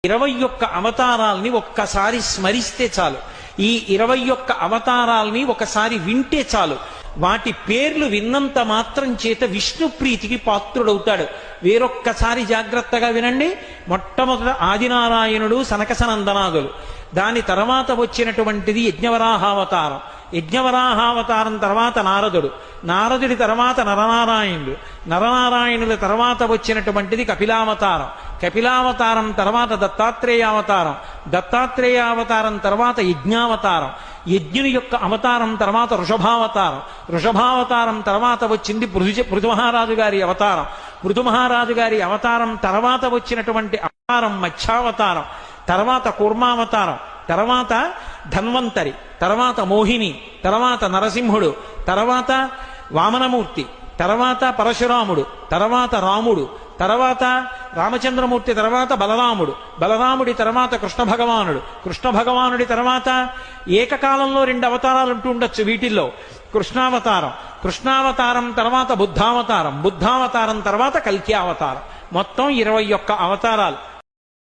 21 అవతారాల్ని ఒక్కసారి స్మరిస్తే చాలు. ఈ 21 అవతారాల్ని ఒకసారి వింటే చాలు. వాటి పేర్లు విన్నంత మాత్రం చేత విష్ణు ప్రీతికి పాత్రుడవుతాడు. వేరొక్కసారి జాగ్రత్తగా వినండి. మొట్టమొదట ఆదినారాయణుడు, సనకసనందనాదులు. దాని తర్వాత వచ్చినటువంటిది యజ్ఞవరాహావతారం. యజ్ఞవరాహావతారం తర్వాత నారదుడు. నారదుడి తర్వాత నరనారాయణుడు. నరనారాయణుల తర్వాత వచ్చినటువంటిది కపిలావతారం. కపిలావతారం తర్వాత దత్తాత్రేయావతారం. దత్తాత్రేయావతారం తర్వాత యజ్ఞావతారం. యజ్ఞుని యొక్క అవతారం తర్వాత వృషభావతారం. వృషభావతారం తర్వాత వచ్చింది పృథుమహారాజు గారి అవతారం. పృథుమహారాజు గారి అవతారం తర్వాత వచ్చినటువంటి అవతారం మత్స్యావతారం. తర్వాత కూర్మావతారం. తర్వాత ధన్వంతరి. తర్వాత మోహిని. తర్వాత నరసింహుడు. తర్వాత వామనమూర్తి. తర్వాత పరశురాముడు. తర్వాత రాముడు. తర్వాత రామచంద్రమూర్తి. తర్వాత బలరాముడు. బలరాముడి తర్వాత కృష్ణ భగవానుడు. కృష్ణ భగవానుడి తర్వాత ఏకకాలంలో 2 అవతారాలు ఉంటూ ఉండొచ్చు వీటిల్లో. కృష్ణావతారం. కృష్ణావతారం తర్వాత బుద్ధావతారం. బుద్ధావతారం తర్వాత కల్కి అవతారం. మొత్తం 21 అవతారాలు.